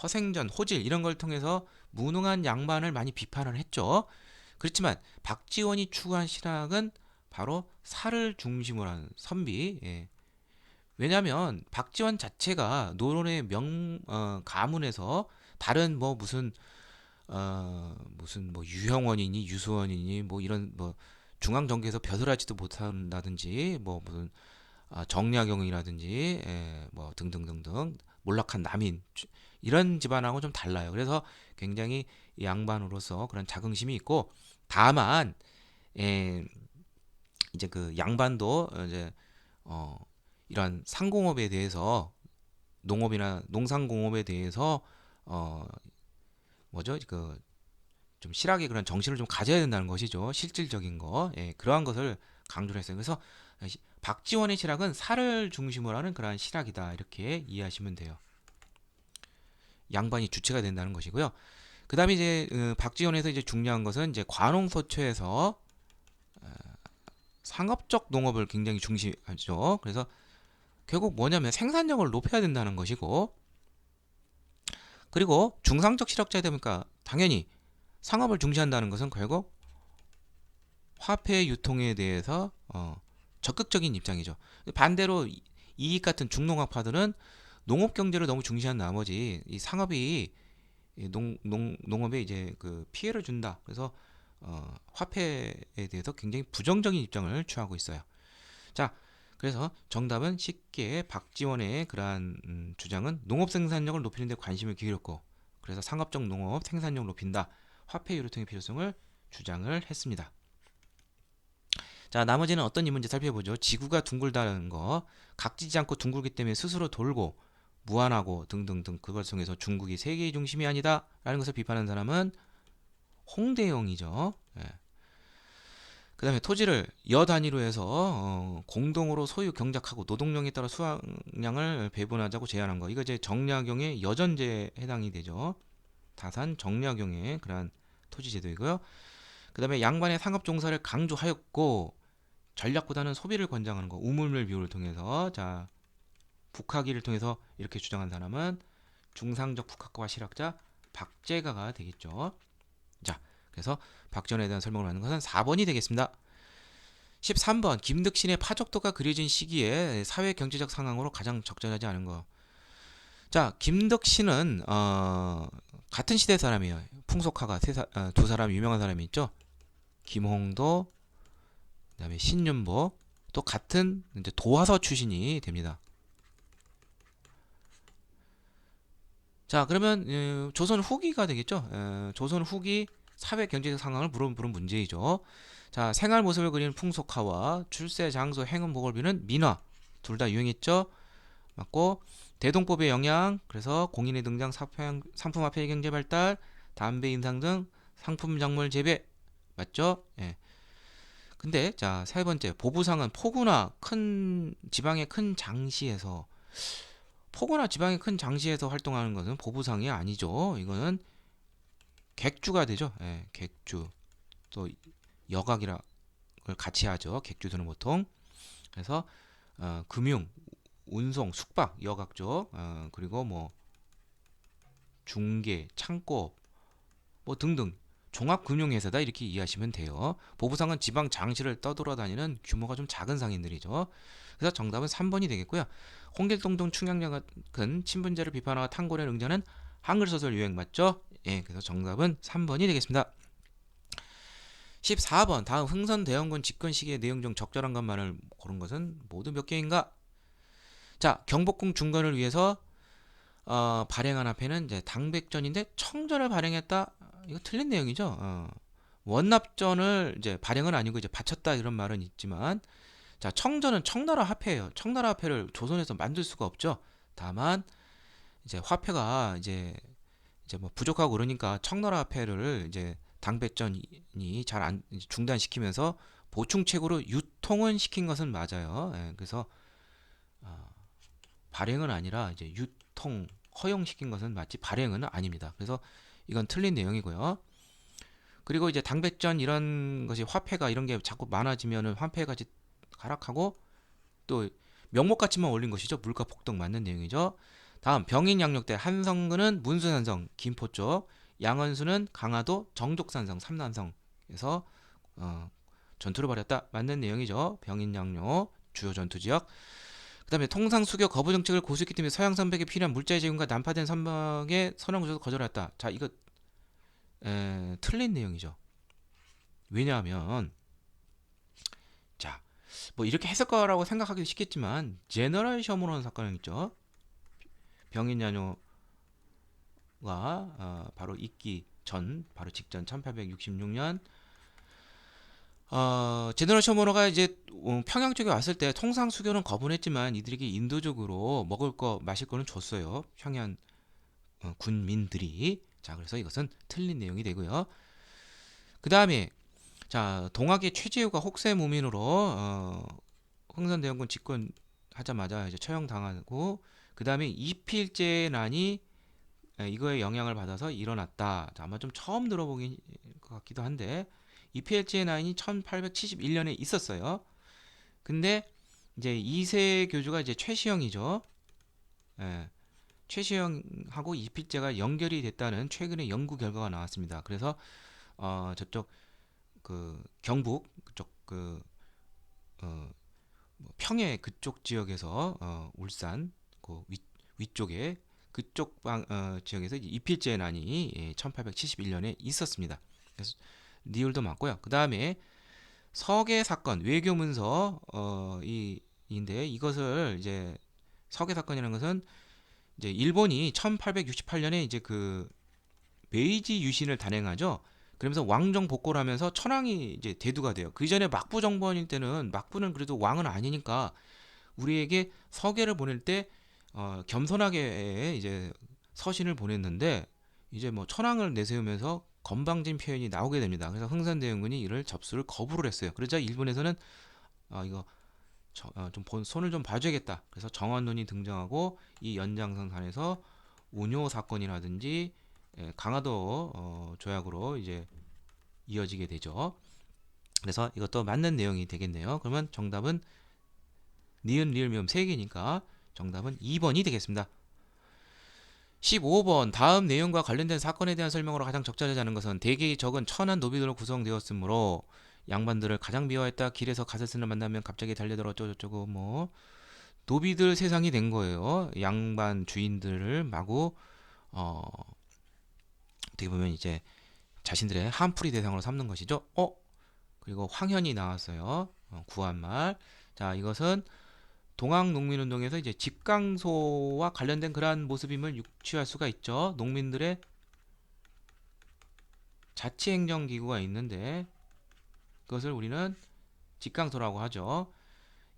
허생전, 호질 이런 걸 통해서 무능한 양반을 많이 비판을 했죠. 그렇지만 박지원이 추구한 실학은 바로 사를 중심으로 하는 선비. 예. 왜냐하면 박지원 자체가 노론의 가문에서 다른 뭐 무슨 뭐 유형원이니 유수원이니 뭐 이런 뭐 중앙정계에서 벼슬하지도 못한다든지 뭐 무슨 정약용이라든지, 뭐 등등등등 몰락한 남인, 이런 집안하고 좀 달라요. 그래서 굉장히 양반으로서 그런 자긍심이 있고, 다만 예, 이제 그 양반도 이제 이런 상공업에 대해서, 농업이나 농상공업에 대해서 뭐죠? 그 좀 실학의 그런 정신을 좀 가져야 된다는 것이죠. 실질적인 거. 예, 그러한 것을 강조를 했어요. 그래서 박지원의 실학은 살을 중심으로 하는 그러한 실학이다. 이렇게 이해하시면 돼요. 양반이 주체가 된다는 것이고요. 그 다음에 이제 박지원에서 이제 중요한 것은 이제 관홍서초에서 상업적 농업을 굉장히 중시하죠. 그래서 결국 뭐냐면 생산력을 높여야 된다는 것이고, 그리고 중상적 실학자이다 보니까 당연히 상업을 중시한다는 것은 결국 화폐 유통에 대해서 적극적인 입장이죠. 반대로 이익 같은 중농업파들은 농업 경제를 너무 중시한 나머지 이 상업이 농업에 이제 그 피해를 준다. 그래서 화폐에 대해서 굉장히 부정적인 입장을 취하고 있어요. 자, 그래서 정답은 쉽게 박지원의 그러한 주장은 농업 생산력을 높이는 데 관심을 기울였고, 그래서 상업적 농업 생산력을 높인다. 화폐 유통의 필요성을 주장을 했습니다. 자, 나머지는 어떤 인문인지 살펴보죠. 지구가 둥글다는 거, 각지지 않고 둥글기 때문에 스스로 돌고 무한하고 등등등, 그걸 통해서 중국이 세계의 중심이 아니다 라는 것을 비판하는 사람은 홍대영이죠. 예. 그 다음에 토지를 여 단위로 해서 공동으로 소유 경작하고 노동력에 따라 수확량을 배분하자고 제안한 거, 이거 이제 정약용의 여전제에 해당이 되죠. 다산 정약용의 그러한 토지 제도이고요. 그 다음에 양반의 상업종사를 강조하였고 전략보다는 소비를 권장하는 거, 우물물 비율을 통해서. 자, 북학위를 통해서 이렇게 주장한 사람은 중상적 북학과 실학자 박재가가 되겠죠. 자, 그래서 박지원에 대한 설명을 하는 것은 4번이 되겠습니다. 13번, 김득신의 파적도가 그려진 시기에 사회 경제적 상황으로 가장 적절하지 않은 거. 자, 김득신은 같은 시대 사람이에요. 풍속화가 두 사람 유명한 사람이 있죠. 김홍도, 그다음에 신윤보, 또 같은 이제 도화서 출신이 됩니다. 자, 그러면 조선 후기가 되겠죠. 조선 후기 사회 경제적 상황을 물어보는 문제이죠. 자, 생활 모습을 그리는 풍속화와 출세 장소 행운 복을 비는 민화, 둘 다 유행했죠. 맞고, 대동법의 영향, 그래서 공인의 등장, 상품화폐 경제 발달, 담배 인상 등 상품 작물 재배, 맞죠? 예. 근데 자, 세 번째, 보부상은 포구나 큰 지방의 큰 장시에서, 포구나 지방의 큰 장시에서 활동하는 것은 보부상이 아니죠. 이거는 객주가 되죠. 예, 객주. 또 여각이라 걸 같이 하죠. 객주들은 보통. 그래서 금융, 운송, 숙박, 여각죠. 그리고 뭐 중개, 창고 뭐 등등 종합금융회사다, 이렇게 이해하시면 돼요. 보부상은 지방 장시를 떠돌아다니는 규모가 좀 작은 상인들이죠. 그래서 정답은 3번이 되겠고요. 홍길동등 충격력은 친분제를 비판하고 탕골에 응자는 한글소설 유행, 맞죠? 예, 그래서 정답은 3번이 되겠습니다. 14번, 다음 흥선대원군 집권 시기의 내용 중 적절한 것만을 고른 것은 모두 몇 개인가? 자, 경복궁 중건을 위해서 발행한 화폐는 이제 당백전인데 청전을 발행했다. 이거 틀린 내용이죠. 원납전을 이제 발행은 아니고 이제 바쳤다, 이런 말은 있지만, 자, 청전은 청나라 화폐예요. 청나라 화폐를 조선에서 만들 수가 없죠. 다만 이제 화폐가 이제 뭐 부족하고 그러니까 청나라 화폐를 이제 당백전이 잘 안 중단시키면서 보충책으로 유통은 시킨 것은 맞아요. 예, 그래서 발행은 아니라 이제 유통 허용시킨 것은 맞지 발행은 아닙니다. 그래서 이건 틀린 내용이고요. 그리고 이제 당백전 이런 것이 화폐가 이런 게 자꾸 많아지면은 화폐 가치 하락하고, 또 명목 가치만 올린 것이죠. 물가 폭등 맞는 내용이죠. 다음 병인양력대 한성근은 문수산성 김포 쪽, 양원수는 강화도 정족산성 삼난성에서 전투를 벌였다, 맞는 내용이죠. 병인양력 주요 전투 지역. 그 다음에 통상수교 거부 정책을 고수했기 때문에 서양 선박에 필요한 물자의 제공과 난파된 선박의 선원 구조도 거절했다. 자, 이거 틀린 내용이죠. 왜냐하면 자, 뭐 이렇게 했을 거라고 생각하기도 쉽겠지만 제너럴 셔먼 사건이 있죠. 병인야뇨가 바로 있기 전, 바로 직전 1866년 제너럴 셔먼호가 이제 평양 쪽에 왔을 때 통상 수교는 거부했지만 이들에게 인도적으로 먹을 거 마실 거는 줬어요. 평양 군민들이. 자, 그래서 이것은 틀린 내용이 되고요. 그 다음에 자, 동학의 최재우가 혹세 무민으로 흥선대원군 집권하자마자 이제 처형당하고, 그 다음에 이필제난이 이거에 영향을 받아서 일어났다. 자, 아마 좀 처음 들어보긴 것 같기도 한데, 이필제난이 1871년에 있었어요. 근데 이제 2세 교주가 이제 최시영이죠. 예, 최시영하고 이필제가 연결이 됐다는 최근의 연구 결과가 나왔습니다. 그래서 저쪽 그 경북 그쪽 어, 뭐 평해 그쪽 지역에서 울산 그 위쪽에 그쪽 지역에서 이제 이필제난이 1871년에 있었습니다. 그래서 니을도 맞고요. 그 다음에 서계 사건 외교 문서 인데 이것을 이제 서계 사건이라는 것은 이제 일본이 1868년에 이제 그 메이지 유신을 단행하죠. 그러면서 왕정 복고를 하면서 천황이 이제 대두가 돼요. 그 이전에 막부 정권일 때는 막부는 그래도 왕은 아니니까 우리에게 서계를 보낼 때 겸손하게 이제 서신을 보냈는데 이제 뭐 천황을 내세우면서 건방진 표현이 나오게 됩니다. 그래서 흥선대원군이 이를 접수를 거부를 했어요. 그러자 일본에서는 이거 손을 좀 봐줘야겠다. 그래서 정원론이 등장하고 이 연장선상에서 운요 사건이라든지 강화도 조약으로 이제 이어지게 되죠. 그래서 이것도 맞는 내용이 되겠네요. 그러면 정답은 니은 리을 미음 3개니까 정답은 2번이 되겠습니다. 15번 다음 내용과 관련된 사건에 대한 설명으로 가장 적절하지 않은 것은 대개의 적은 천한 노비들로 구성되었으므로 양반들을 가장 미워했다. 길에서 가세스를 만나면 갑자기 달려들어 어쩌고저쩌고 뭐 노비들 세상이 된 거예요. 양반 주인들을 마구 어떻게 보면 이제 자신들의 한풀이 대상으로 삼는 것이죠. 그리고 황현이 나왔어요. 구한말. 자, 이것은 동학농민운동에서 이제 집강소와 관련된 그러한 모습임을 유추할 수가 있죠. 농민들의 자치행정기구가 있는데 그것을 우리는 집강소라고 하죠.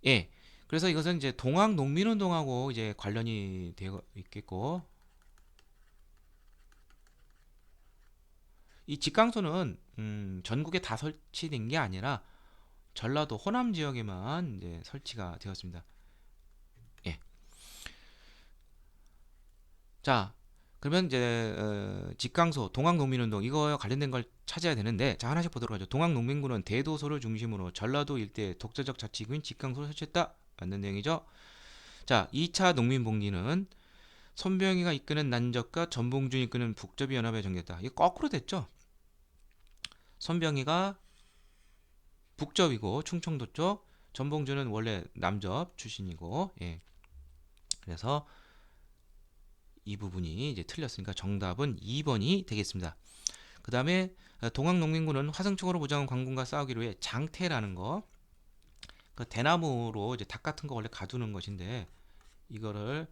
예. 그래서 이것은 이제 동학농민운동하고 이제 관련이 되어 있겠고 이 집강소는 전국에 다 설치된 게 아니라 전라도 호남 지역에만 이제 설치가 되었습니다. 예. 자, 그러면 이제 직강소, 동학농민운동 이거와 관련된 걸 찾아야 되는데 자 하나씩 보도록 하죠. 동학농민군은 대도소를 중심으로 전라도 일대 독자적 자치구인 직강소를 설치했다. 맞는 내용이죠. 자, 2차 농민봉기는 손병희가 이끄는 난적과 전봉준이 이끄는 북접이 연합에 정했다. 이게 거꾸로 됐죠. 손병희가 북접이고 충청도 쪽, 전봉준은 원래 남접 출신이고, 예. 그래서 이 부분이 이제 틀렸으니까 정답은 2번이 되겠습니다. 그 다음에 동학농민군은 화성촉으로 무장한 관군과 싸우기로 해 장태라는 거, 그 대나무로 이제 닭 같은 거 원래 가두는 것인데 이거를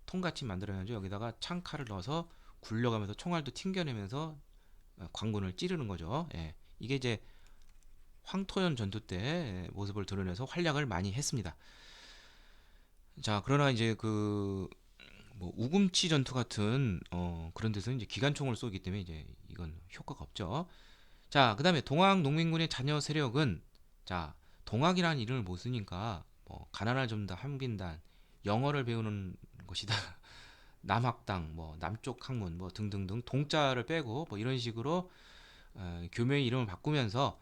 통같이 만들어야죠. 여기다가 창칼을 넣어서 굴려가면서 총알도 튕겨내면서 관군을 찌르는 거죠. 예. 이게 이제 황토현 전투 때 모습을 드러내서 활약을 많이 했습니다. 자, 그러나 이제 뭐 우금치 전투 같은 그런 데서는 이제 기관총을 쏘기 때문에 이제 이건 효과가 없죠. 자, 그다음에 동학 농민군의 자녀 세력은 자, 동학이라는 이름을 못 쓰니까 뭐 가난할 좀더 한빈단, 영어를 배우는 것이다. 남학당, 뭐 남쪽 학문, 뭐 등등등 동자를 빼고 뭐 이런 식으로 교묘의 이름을 바꾸면서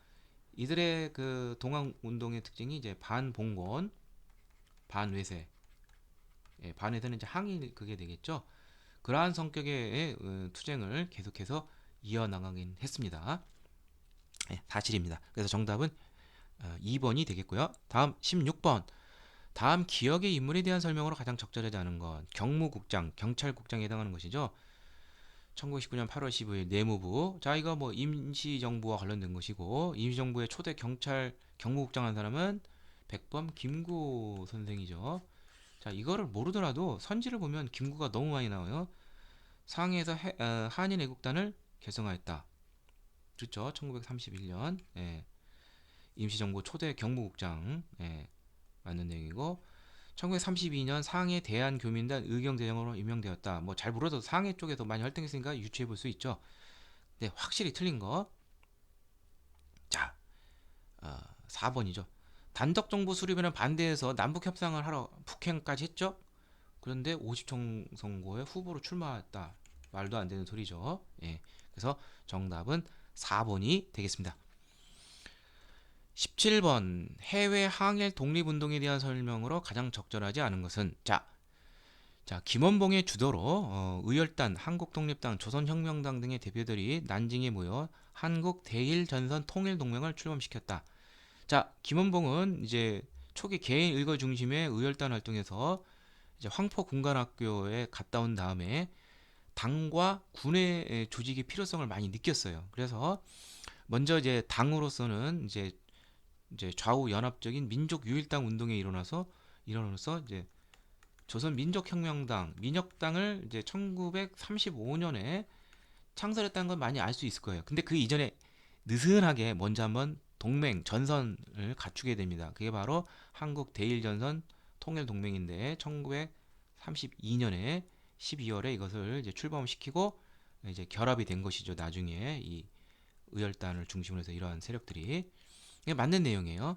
이들의 그 동학 운동의 특징이 이제 반봉건, 반외세, 반외세는 이제 항일 그게 되겠죠. 그러한 성격의 투쟁을 계속해서 이어나가긴 했습니다. 사실입니다. 그래서 정답은 2번이 되겠고요. 다음 16번. 다음 기억의 인물에 대한 설명으로 가장 적절하지 않은 것. 경무국장, 경찰국장에 해당하는 것이죠. 1919년 8월 15일 내무부. 자, 이거 뭐 임시정부와 관련된 것이고 임시정부의 초대 경찰 경무국장 한 사람은 백범 김구 선생이죠. 자, 이거를 모르더라도 선지를 보면 김구가 너무 많이 나와요. 상해에서 한인 애국단을 결성하였다. 그렇죠. 1931년. 예. 임시정부 초대 경무국장. 예. 맞는 내용이고 1932년 상해 대한교민단 의경대장으로 임명되었다. 뭐 잘 모르도 상해 쪽에서 많이 활동했으니까 유추해 볼 수 있죠. 네, 확실히 틀린 거. 자, 4번이죠. 단독정부 수립에는 반대해서 남북 협상을 하러 북행까지 했죠. 그런데 50총 선거에 후보로 출마했다. 말도 안 되는 소리죠. 예. 그래서 정답은 4번이 되겠습니다. 17번 해외 항일 독립운동에 대한 설명으로 가장 적절하지 않은 것은 자 자, 김원봉의 주도로 의열단, 한국독립당, 조선혁명당 등의 대표들이 난징에 모여 한국 대일전선 통일동맹을 출범시켰다. 자, 김원봉은 이제 초기 개인 일거 중심의 의열단 활동에서 이제 황포군관학교에 갔다 온 다음에 당과 군의 조직의 필요성을 많이 느꼈어요. 그래서 먼저 이제 당으로서는 이제 좌우 연합적인 민족 유일당 운동에 일어나서 이제 조선민족혁명당 민혁당을 이제 1935년에 창설했다는 건 많이 알 수 있을 거예요. 근데 그 이전에 느슨하게 먼저 한번 동맹 전선을 갖추게 됩니다. 그게 바로 한국 대일전선 통일동맹인데 1932년에 12월에 이것을 이제 출범시키고 이제 결합이 된 것이죠. 나중에 이 의열단을 중심으로 해서 이러한 세력들이 이게 맞는 내용이에요.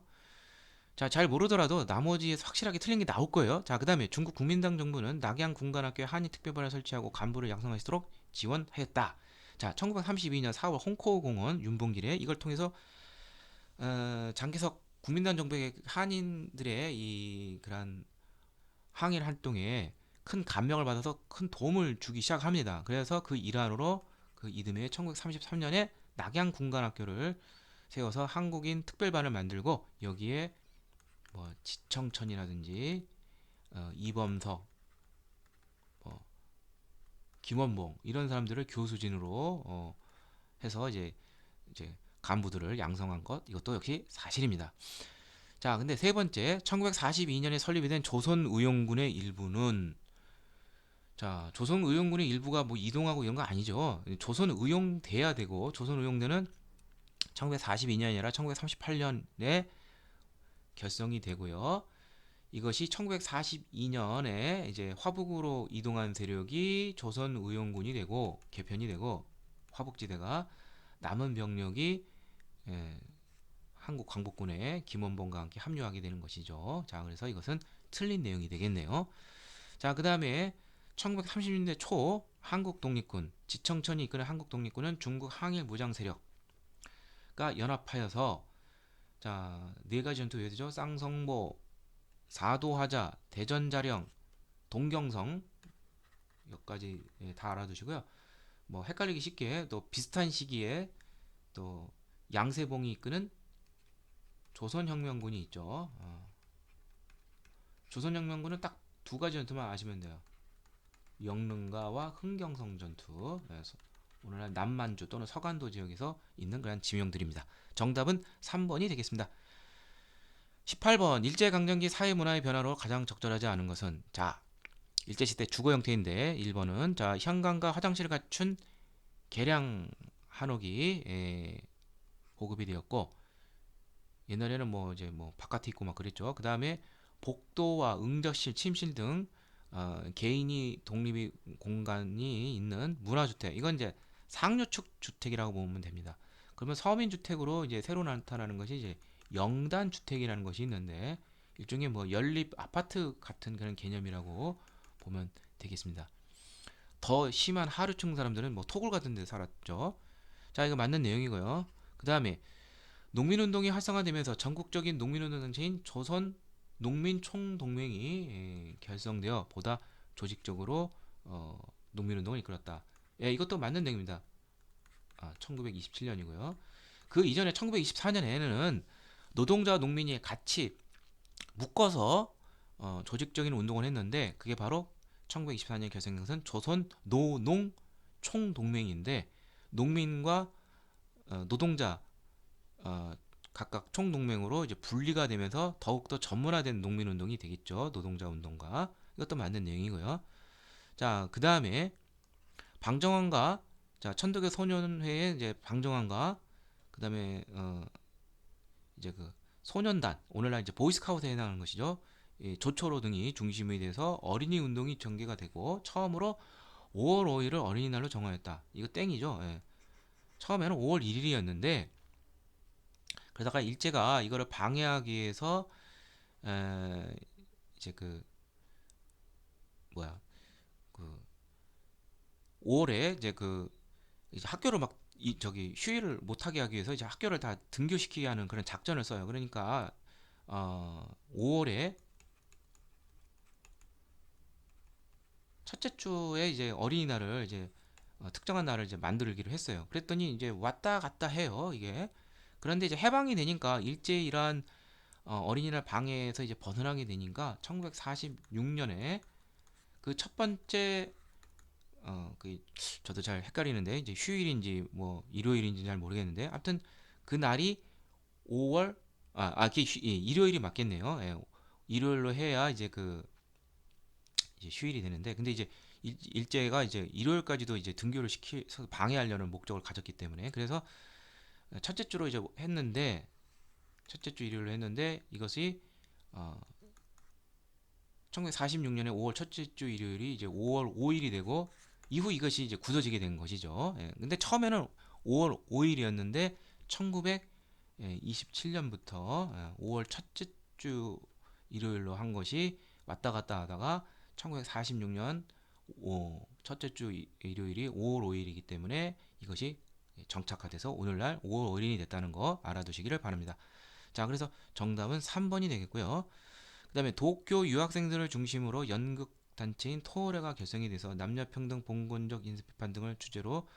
자, 잘 모르더라도 나머지에서 확실하게 틀린 게 나올 거예요. 자, 그 다음에 중국 국민당 정부는 낙양 군관학교에 한인 특별반을 설치하고 간부를 양성할 수 있도록 지원하였다. 자, 1932년 4월 홍코공원 윤봉길에 이걸 통해서 장개석 국민당 정부의 한인들의 이 그런 항일 활동에 큰 감명을 받아서 큰 도움을 주기 시작합니다. 그래서 그 일환으로 그 이듬해 1933년에 낙양 군관학교를 세워서 한국인 특별반을 만들고 여기에 뭐 지청천이라든지 이범석, 뭐 김원봉 이런 사람들을 교수진으로 해서 이제 간부들을 양성한 것 이것도 역시 사실입니다. 자, 근데 세 번째 1942년에 설립이 된 조선의용군의 일부는 자, 조선의용군의 일부가 뭐 이동하고 이런 거 아니죠. 조선의용돼야 되고 조선의용대는 1942년이 아니라 1938년에 결성이 되고요. 이것이 1942년에 이제 화북으로 이동한 세력이 조선의용군이 되고 개편이 되고 화북지대가 남은 병력이 한국 광복군에 김원봉과 함께 합류하게 되는 것이죠. 자, 그래서 이것은 틀린 내용이 되겠네요. 자, 그 다음에 1930년대 초 한국 독립군 지청천이 이끄는 한국 독립군은 중국 항일 무장 세력과 연합하여서 자, 네 가지 전투 외세죠. 쌍성보, 사도하자, 대전자령, 동경성 여기까지 다 알아두시고요. 뭐 헷갈리기 쉽게 또 비슷한 시기에 또 양세봉이 이끄는 조선혁명군이 있죠. 조선혁명군은 딱 두 가지 전투만 아시면 돼요. 영릉가와 흥경성 전투. 그래서 오늘날 남만주 또는 서간도 지역에서 있는 그런 지명들입니다. 정답은 3번이 되겠습니다. 18번 일제강점기 사회문화의 변화로 가장 적절하지 않은 것은 자 일제시대 주거 형태인데 1번은 자 현관과 화장실을 갖춘 개량 한옥이 보급이 되었고 옛날에는 뭐 이제 뭐 바깥에 있고 막 그랬죠. 그 다음에 복도와 응접실, 침실 등 개인이 독립이 공간이 있는 문화주택 이건 이제 상류축 주택이라고 보면 됩니다. 그러면 서민주택으로 이제 새로 나타나는 것이 이제 영단주택이라는 것이 있는데 일종의 뭐 연립 아파트 같은 그런 개념이라고 보면 되겠습니다. 더 심한 하류층 사람들은 뭐 토굴 같은 데 살았죠. 자, 이거 맞는 내용이고요. 그 다음에 농민운동이 활성화되면서 전국적인 농민운동 단체인 조선 농민총동맹이 결성되어 보다 조직적으로 농민운동을 이끌었다. 예, 이것도 맞는 내용입니다. 1927년이고요. 그 이전에 1924년에는 노동자와 농민이 같이 묶어서 조직적인 운동을 했는데 그게 바로 1924년 결성된 것은 조선 노농 총동맹인데 농민과 노동자 각각 총동맹으로 이제 분리가 되면서 더욱더 전문화된 농민운동이 되겠죠. 노동자 운동가 이것도 맞는 내용이고요. 자, 그 다음에 방정환과 자 천도교 소년회의 이제 방정환과 그 다음에 이제 그 소년단 오늘날 이제 보이스카우트에 해당하는 것이죠. 이 조초로 등이 중심이 돼서 어린이 운동이 전개가 되고 처음으로 5월 5일을 어린이날로 정하였다. 이거 땡이죠. 예. 처음에는 5월 1일이었는데 그러다가 일제가 이거를 방해하기 위해서 이제 그 뭐야 그 5월에 이제 그 이제 학교를 막 저기 휴일을 못하게 하기 위해서 이제 학교를 다 등교시키게 하는 그런 작전을 써요. 그러니까 5월에 첫째 주에 이제 어린이날을 이제 특정한 날을 이제 만들기로 했어요. 그랬더니 이제 왔다 갔다 해요, 이게. 그런데 이제 해방이 되니까 일제히 이러한 어린이날 방해에서 이제 벗어나게 되니까 1946년에 그 첫 번째 그 저도 잘 헷갈리는데 이제 휴일인지 뭐 일요일인지 잘 모르겠는데 아무튼 그 날이 5월 일요일이 맞겠네요. 예, 일요일로 해야 이제 그 이제 휴일이 되는데 근데 이제 일제가 이제 일요일까지도 이제 등교를 시켜서 방해하려는 목적을 가졌기 때문에 그래서 첫째 주로 이제 했는데 첫째 주 일요일로 했는데 이것이 어, 1946년에 5월 첫째 주 일요일이 이제 5월 5일이 되고 이후 이것이 이제 굳어지게 된 것이죠. 예, 근데 처음에는 5월 5일이었는데 1927년부터 5월 첫째 주 일요일로 한 것이 왔다 갔다 하다가 1946년 첫째 주 일요일이 5월 5일이기 때문에 이것이 정착화돼서 오늘날 5월 5일이 됐다는 거 알아두시기를 바랍니다. 자, 그래서 정답은 3번이 되겠고요. 그 다음에 도쿄 유학생들을 중심으로 연극 단체인 토레가 결성이 돼서 남녀평등 봉건적 인습비판 등을 주제로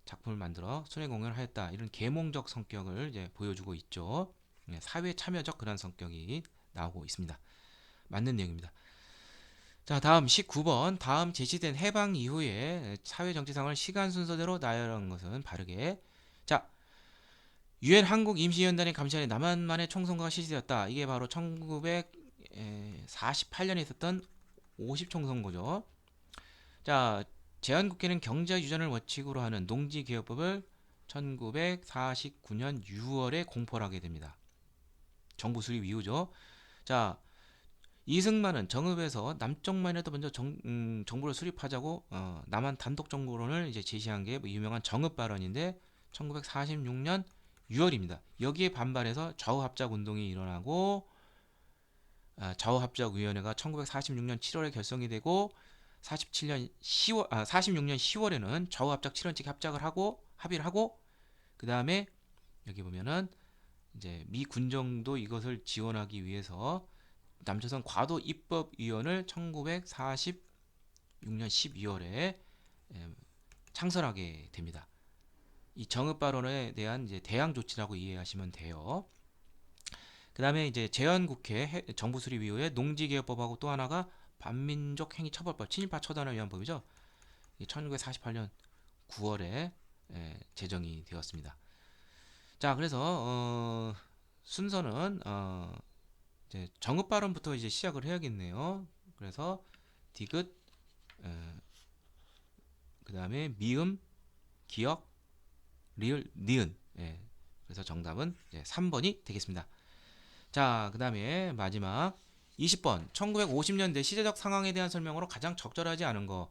작품을 만들어 순회 공연을 하였다. 이런 계몽적 성격을 이제 보여주고 있죠. 사회 참여적 그런 성격이 나오고 있습니다. 맞는 내용입니다. 자, 다음 19번. 다음 제시된 해방 이후에 사회 정치 상황을 시간 순서대로 나열한 것은 바르게. 자, 유엔 한국 임시연단의 감시하에 남한만의 총선거가 실시되었다. 이게 바로 1948년에 있었던 50총선거죠. 자, 제한국회는 경제 유전을 원칙으로 하는 농지개혁법을 1949년 6월에 공포를 하게 됩니다. 정부 수립 이후죠. 자, 이승만은 정읍에서 남쪽만이라도 먼저 정부를 수립하자고 남한 단독 정부론을 이제 제시한 게 유명한 정읍 발언인데 1946년 6월입니다. 여기에 반발해서 좌우합작 운동이 일어나고 좌우합작위원회가 1946년 7월에 결성이 되고 46년 10월에는 좌우합작 7원칙 합작을 하고 합의를 하고 그 다음에 여기 보면은 이제 미 군정도 이것을 지원하기 위해서 남조선 과도 입법위원을 1946년 12월에 창설하게 됩니다. 이 정읍 발언에 대한 이제 대항 조치라고 이해하시면 돼요. 그 다음에 이제 제헌국회 정부 수립 이후에 농지개혁법하고 또 하나가 반민족 행위 처벌법 친일파 처단을 위한 법이죠. 1948년 9월에 제정이 되었습니다. 자, 그래서 순서는 이제 정읍 발언부터 이제 시작을 해야겠네요. 그래서 디귿, 그 다음에 미음, 기역, 리을, 니은. 그래서 정답은 3번이 되겠습니다. 자, 그 다음에 마지막 20번 1950년대 시대적 상황에 대한 설명으로 가장 적절하지 않은 거.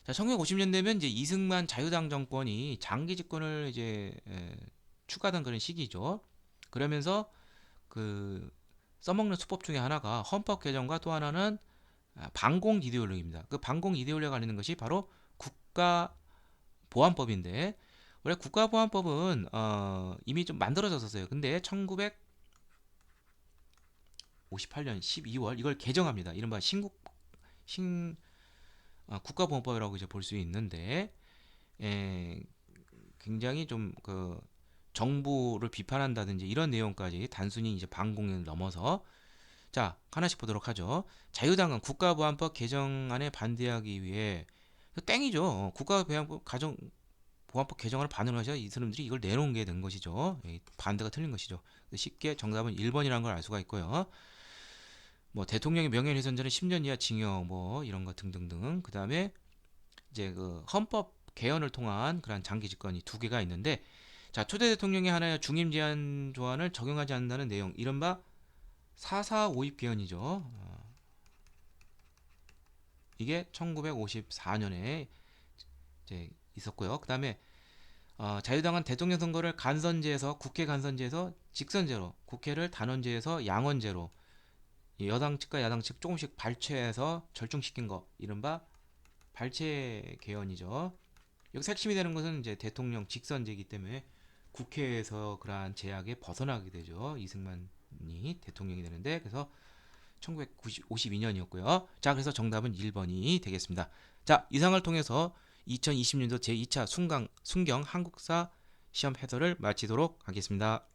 자, 1950년대면 이제 이승만 자유당 정권이 장기 집권을 이제 추가하던 그런 시기죠. 그러면서 그 써먹는 수법 중에 하나가 헌법 개정과 또 하나는 반공 이데올로기입니다. 그 반공 이데올로기가 있는 것이 바로 국가보안법인데 원래 국가보안법은 이미 좀 만들어졌었어요. 근데 1958년 12월 이걸 개정합니다. 이른바 국가보안법이라고 이제 볼 수 있는데 굉장히 좀 그 정부를 비판한다든지 이런 내용까지 단순히 이제 반공을 넘어서 자 하나씩 보도록 하죠. 자유당은 국가보안법 개정안에 반대하기 위해 땡이죠. 보안법 개정안을 반대하셔 이 사람들이 이걸 내놓은 게 된 것이죠. 반대가 틀린 것이죠. 쉽게 정답은 1번이라는 걸 알 수가 있고요. 뭐 대통령의 명예훼손죄는 10년 이하 징역 뭐 이런 거 등등등. 그다음에 이제 그 헌법 개헌을 통한 그런 장기 집권이 두 개가 있는데 자, 초대 대통령이 하나의 중임 제한 조항을 적용하지 않는다는 내용. 이른바 4.4 5입 개헌이죠. 이게 1954년에 이제 있었고요. 그다음에 자유당은 대통령 선거를 간선제에서 국회 간선제에서 직선제로, 국회를 단원제에서 양원제로 여당 측과 야당 측 조금씩 발췌해서 절충시킨 거 이른바 발췌 개헌이죠. 여기서 핵심이 되는 것은 이제 대통령 직선제이기 때문에 국회에서 그러한 제약에 벗어나게 되죠. 이승만이 대통령이 되는데 그래서 1952년이었고요. 자, 그래서 정답은 1번이 되겠습니다. 자, 이상을 통해서 2020년도 제2차 순경 한국사 시험 해설을 마치도록 하겠습니다.